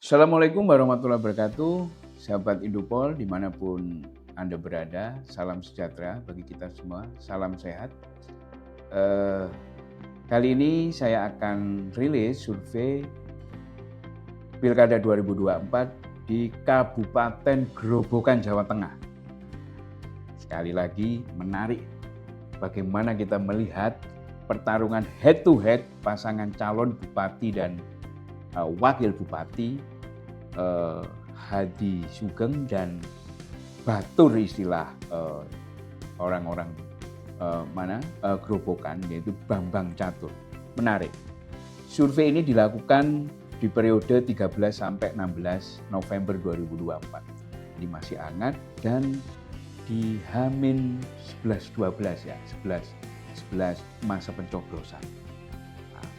Assalamualaikum warahmatullahi wabarakatuh, sahabat Indopol dimanapun Anda berada, salam sejahtera bagi kita semua, salam sehat. Eh, Kali ini saya akan rilis survei Pilkada 2024 di Kabupaten Grobogan, Jawa Tengah. Sekali lagi menarik bagaimana kita melihat pertarungan head to head pasangan calon bupati dan wakil bupati Hadi Sugeng dan Batur istilah orang-orang Grobogan, yaitu Bambang Catur. Menarik. Survei ini dilakukan di periode 13 sampai 16 November 2024. Ini masih hangat dan di H-11 12 ya, 11 masa pencoblosan.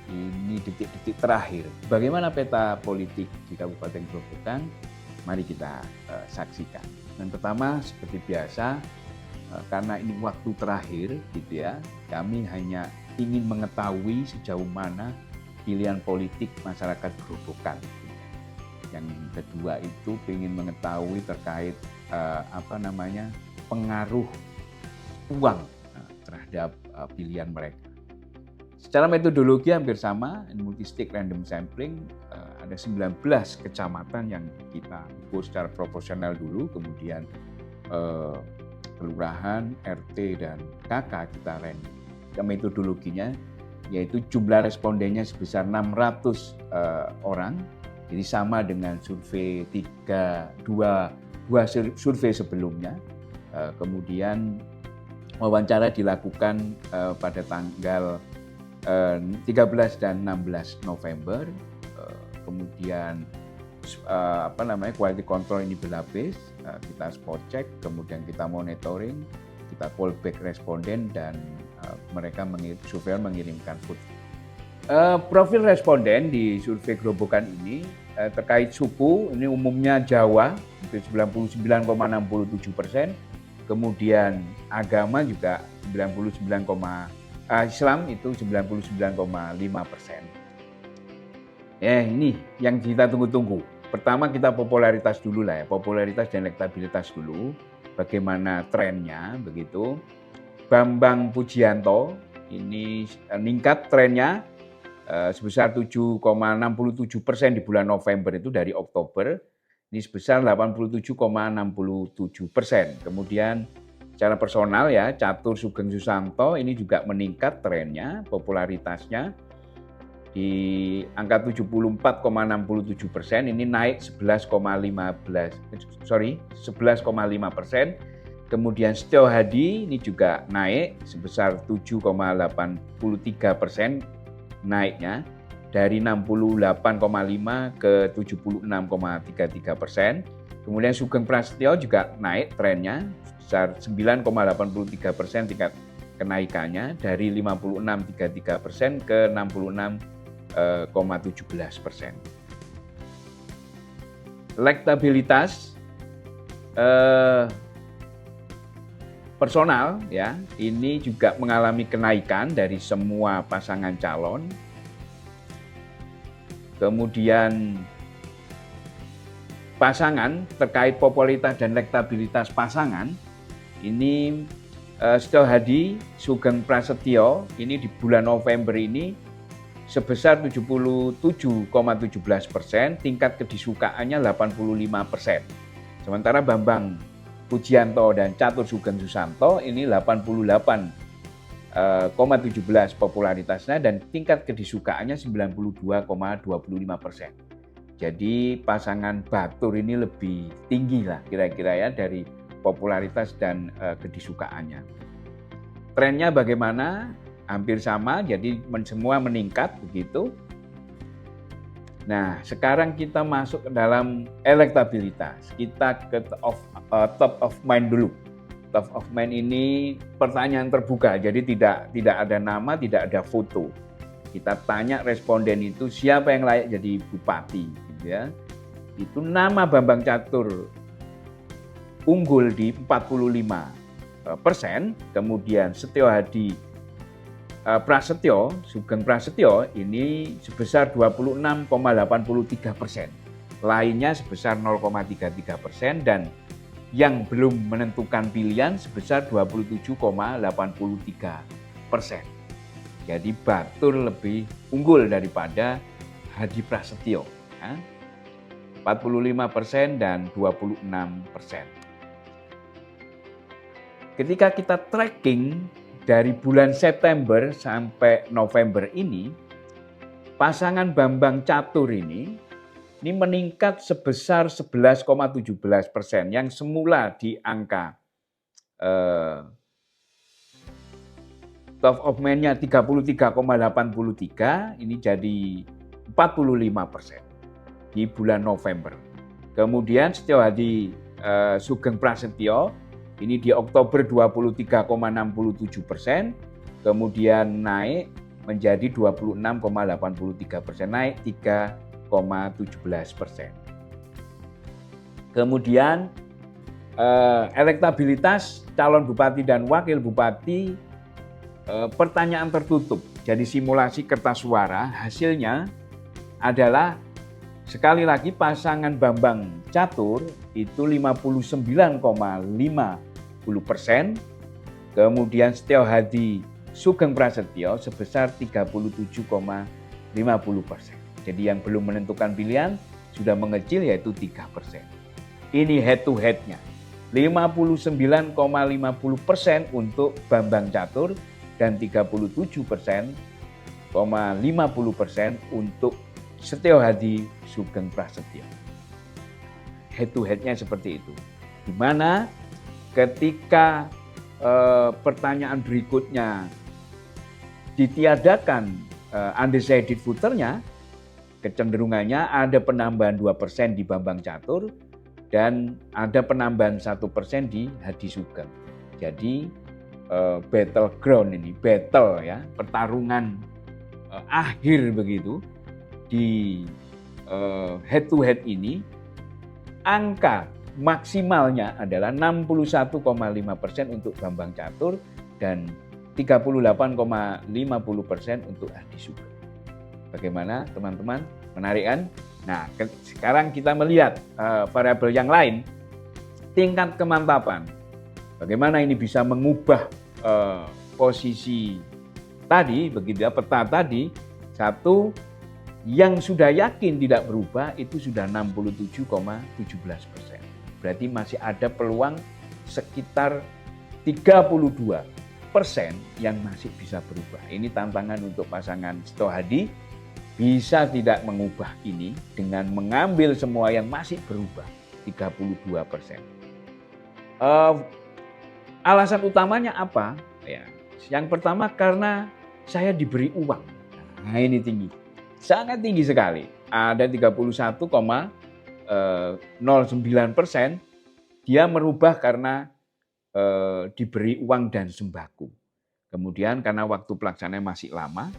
Ini detik-detik terakhir. Bagaimana peta politik di Kabupaten Grobogan? Mari kita saksikan. Dan pertama, seperti biasa, karena ini waktu terakhir, gitu ya, kami hanya ingin mengetahui sejauh mana pilihan politik masyarakat Grobogan. Yang kedua itu ingin mengetahui terkait pengaruh uang terhadap pilihan mereka. Secara metodologi hampir sama, multi-stick random sampling, ada 19 kecamatan yang kita ukur secara proporsional dulu, kemudian kelurahan, RT, dan KK kita random. Metodologinya yaitu jumlah respondennya sebesar 600 orang, jadi sama dengan survei dua survei sebelumnya. Kemudian wawancara dilakukan pada tanggal 13 dan 16 November, kemudian quality control ini berlapis, kita spot check, kemudian kita monitoring, kita callback responden dan surveyor mengirimkan foto. Profil responden di survei Grobogan ini terkait suku, ini umumnya Jawa itu 99,67%, kemudian agama juga 99, Islam itu 99,5%. Ini yang kita tunggu-tunggu. Pertama kita popularitas dulu lah ya, popularitas dan elektabilitas dulu. Bagaimana trennya begitu. Bambang Pujianto ini meningkat trennya sebesar 7,67% di bulan November itu dari Oktober. Ini sebesar 87,67%. Kemudian secara personal ya, Catur Sugeng Susanto ini juga meningkat trennya, popularitasnya di angka 74,67%, ini naik 11,5%. Kemudian Setio Hadi ini juga naik sebesar 7,83% naiknya dari 68,5 ke 76,33%. Kemudian Sugeng Prasetyo juga naik trennya sebesar 9,83% tingkat kenaikannya dari 56,33% ke 66,17%. Elektabilitas personal ya, ini juga mengalami kenaikan dari semua pasangan calon. Kemudian pasangan terkait popularitas dan elektabilitas pasangan ini Setio Hadi Sugeng Prasetyo ini di bulan November ini sebesar 77,17%, tingkat kedisukaannya 85%. Sementara Bambang Pujianto dan Catur Sugeng Susanto ini 88,17 popularitasnya dan tingkat kedisukaannya 92,25%. Jadi pasangan Batur ini lebih tinggi lah kira-kira ya dari popularitas dan kedisukaannya. Trennya bagaimana? Hampir sama, jadi semua meningkat begitu. Nah, sekarang kita masuk ke dalam elektabilitas. Kita ke top of mind dulu. Top of mind ini pertanyaan terbuka, jadi tidak ada nama, tidak ada foto. Kita tanya responden itu siapa yang layak jadi bupati, gitu ya. Itu nama Bambang Catur unggul di 45%, kemudian Setio Hadi Sugeng Prasetyo ini sebesar 26,83%. lainnya sebesar 0,33% dan yang belum menentukan pilihan sebesar 27,83%. Jadi Batur lebih unggul daripada Hadi Prasetyo, ya. 45% dan 26%. Ketika kita tracking dari bulan September sampai November ini, pasangan Bambang Catur ini meningkat sebesar 11,17%, yang semula di angka top of mind-nya 33,83, ini jadi 45% di bulan November. Kemudian Setio Hadi Sugeng Prasetyo ini di Oktober 23,67%, kemudian naik menjadi 26,83%, naik 3,17%. Kemudian elektabilitas calon bupati dan wakil bupati pertanyaan tertutup. Jadi simulasi kertas suara hasilnya adalah sekali lagi pasangan Bambang Catur itu 59,50%, kemudian Setio Hadi Sugeng Prasetyo sebesar 37,50%. Jadi yang belum menentukan pilihan sudah mengecil yaitu 3%. Ini head to head-nya. 59,50% untuk Bambang Catur dan 37,50% untuk Setio Hadi Sugeng Prasetyo. Head to head-nya seperti itu. Di mana ketika pertanyaan berikutnya ditiadakan undecided voter-nya, kecenderungannya ada penambahan 2% di Bambang Catur dan ada penambahan 1% di Hadi Sugeng. Jadi battleground ini, battle ya, pertarungan akhir begitu. Di head to head ini angka maksimalnya adalah 61,5% untuk Bambang Catur dan 38,50% untuk Hadi Sugeng. Bagaimana teman-teman? Menarik kan? Nah, sekarang kita melihat variabel yang lain, tingkat kemantapan. Bagaimana ini bisa mengubah posisi tadi, begitu ya, peta tadi. Satu, yang sudah yakin tidak berubah itu sudah 67,17%. Berarti masih ada peluang sekitar 32% yang masih bisa berubah. Ini tantangan untuk pasangan Setio Hadi, bisa tidak mengubah ini dengan mengambil semua yang masih berubah, 32%. Alasan utamanya apa? Ya, yang pertama karena saya diberi uang. Nah, ini tinggi. Sangat tinggi sekali. Ada 31,09%. Dia merubah karena diberi uang dan sembako. Kemudian karena waktu pelaksananya masih lama.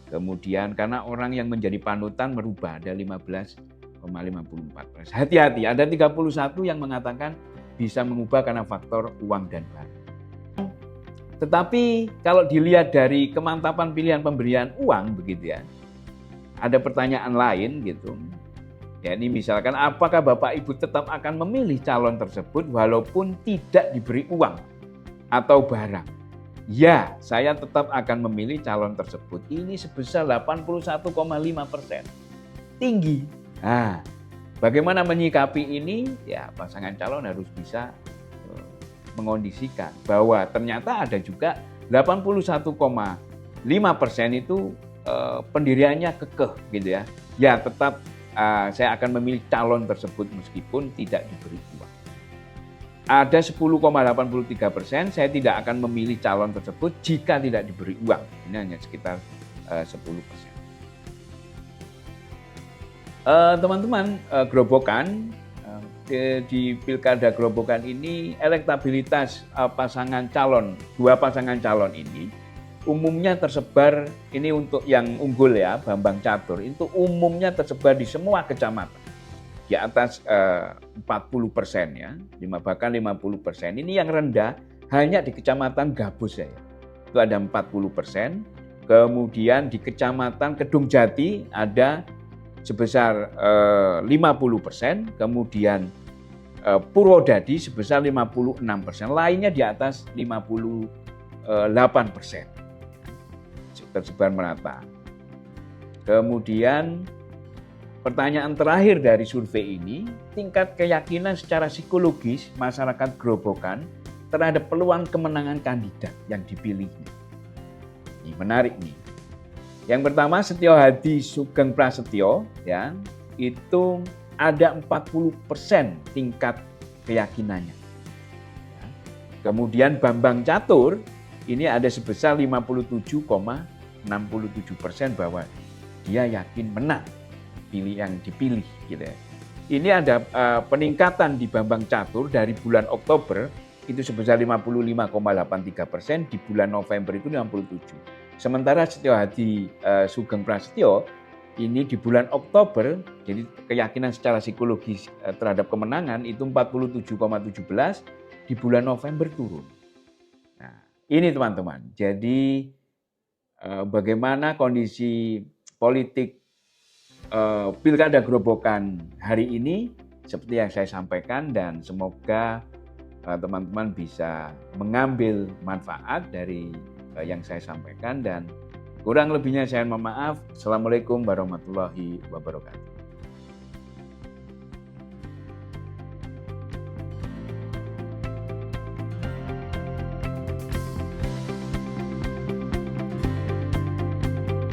Kemudian karena orang yang menjadi panutan merubah, ada 15,54%. Hati-hati, ada 31 yang mengatakan bisa mengubah karena faktor uang dan barang. Tetapi kalau dilihat dari kemantapan pilihan pemberian uang begitu ya, ada pertanyaan lain gitu. Ya, ini misalkan apakah Bapak Ibu tetap akan memilih calon tersebut walaupun tidak diberi uang atau barang? Ya, saya tetap akan memilih calon tersebut. Ini sebesar 81,5%. Tinggi. Nah, bagaimana menyikapi ini? Ya, pasangan calon harus bisa mengondisikan bahwa ternyata ada juga 81,5% itu pendiriannya kekeh gitu ya. Ya, tetap saya akan memilih calon tersebut meskipun tidak diberi uang. Ada 10,83%, saya tidak akan memilih calon tersebut jika tidak diberi uang. Ini hanya sekitar 10%. Teman-teman, Grobogan, di Pilkada Grobogan ini elektabilitas pasangan calon, dua pasangan calon ini umumnya tersebar, ini untuk yang unggul ya, Bambang Catur, itu umumnya tersebar di semua kecamatan. Di atas 40% ya, bahkan 50%. Ini yang rendah hanya di Kecamatan Gabus ya. Itu ada 40%. Kemudian di Kecamatan Kedung Jati ada sebesar 50%, kemudian Purwodadi sebesar 56%, lainnya di atas 58%, tersebar merata. Kemudian pertanyaan terakhir dari survei ini, tingkat keyakinan secara psikologis masyarakat Grobogan terhadap peluang kemenangan kandidat yang dipilih. Ini menarik nih. Yang pertama Setio Hadi Sugeng Prasetyo, ya, itu ada 40% tingkat keyakinannya. Kemudian Bambang Catur ini ada sebesar 57,67% bahwa dia yakin menang pilih yang dipilih, gitu ya. Ini ada peningkatan di Bambang Catur dari bulan Oktober itu sebesar 55,83%, di bulan November itu 57%. Sementara Setio Hadi Sugeng Prasetyo ini di bulan Oktober, jadi keyakinan secara psikologis terhadap kemenangan itu 47,17%, di bulan November turun. Nah, ini teman-teman. Jadi bagaimana kondisi politik Pilkada Grobogan hari ini seperti yang saya sampaikan, dan semoga teman-teman bisa mengambil manfaat dari yang saya sampaikan, dan kurang lebihnya saya mohon maaf. Assalamualaikum warahmatullahi wabarakatuh.